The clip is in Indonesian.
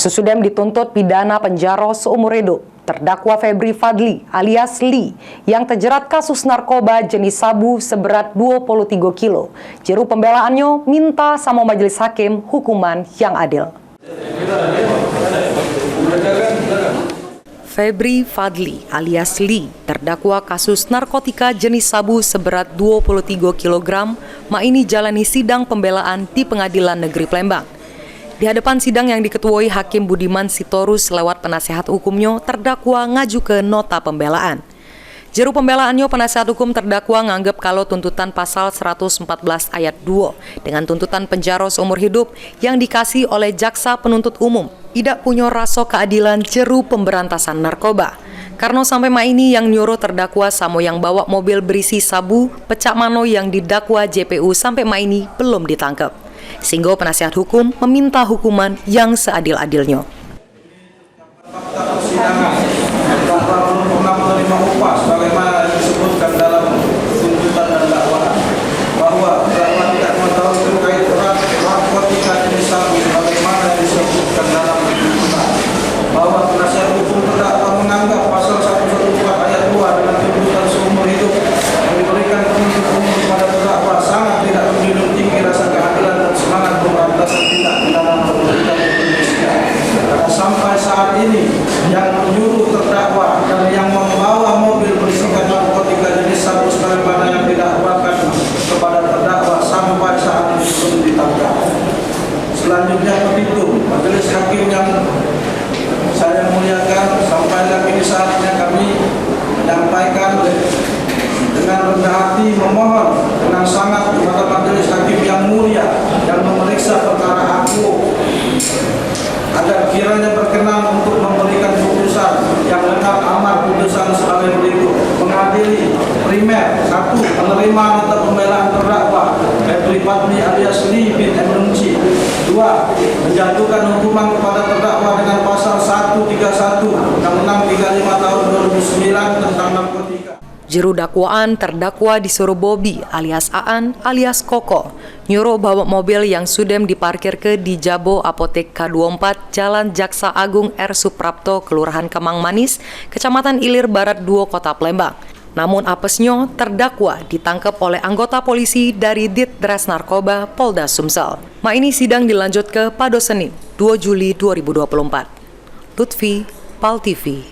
Susudem dituntut pidana penjara seumur hidup. Terdakwa Febri Fadli alias Li yang terjerat kasus narkoba jenis sabu seberat 23 kilo. Juru pembelaannya minta sama majelis hakim hukuman yang adil. Febri Fadli alias Li terdakwa kasus narkotika jenis sabu seberat 23 kg ini jalani sidang pembelaan di Pengadilan Negeri Palembang. Di hadapan sidang yang diketuai Hakim Budiman Sitorus lewat penasehat hukumnya, terdakwa ngaju ke nota pembelaan. Juru pembelaannya penasehat hukum terdakwa nganggap kalau tuntutan pasal 114 ayat 2 dengan tuntutan penjara seumur hidup yang dikasih oleh jaksa penuntut umum tidak punya rasa keadilan jeru pemberantasan narkoba. Karena sampai ini yang nyuruh terdakwa sama yang bawa mobil berisi sabu, pecak mano yang didakwa JPU sampai ini belum ditangkap. Sehingga penasihat hukum meminta hukuman yang seadil-adilnya. Fakta persidangan bahwa belum pernah menerima upah sebagaimana disebutkan dalam tuntutan dan dakwaan, bahwa terdakwa tidak mengetahui terkait narkotika jenis sabu sebagaimana disebutkan dalam tuntutan, bahwa penasihat hukum terdakwa menganggap pasal 114 ayat 2 dengan tuntutan seumur hidup yang diberikan penuntut umum kepada terdakwa sangat tidak menjunjung tinggi rasa keadilan dan semangat pemberantasan tindak pidana narkotika di Indonesia. Karena sampai saat ini yang menyuruh terdakwa dan yang membawa mobil berisikan narkotika jenis sabu sebagaimana yang didakwakan kepada terdakwa sampai saat ini belum ditangkap. Selanjutnya petitum majelis hakim yang saya muliakan, sampai lagi di saatnya kami menyampaikan dengan rendah hati memohon dengan sangat kepada majelis hakim yang mulia yang memeriksa perkara aku agar kiranya berkenan untuk memberikan putusan yang lengkap amar putusan sebagai berikut. Mengadili primer 1. Menerima nota pembelaan terdakwa Febri Fadli alias Li bin Emrunci. 2. Menjatuhkan hukuman kepada terdakwa dengan pasal 131 Undang-Undang 35 tahun 2009 tentang narkotika. Juru dakwaan terdakwa disuruh Bobi alias Aan alias Koko nyuruh bawa mobil yang Sudem diparkir ke di Jabo Apotek K24 Jalan Jaksa Agung R. Suprapto, Kelurahan Kemang Manis, Kecamatan Ilir Barat 2, Kota Palembang. Namun apesnya terdakwa ditangkap oleh anggota polisi dari Dittres Narkoba Polda Sumsel. Ini sidang dilanjut ke pada Senin 2 Juli 2024. Lutfi, PAL TV.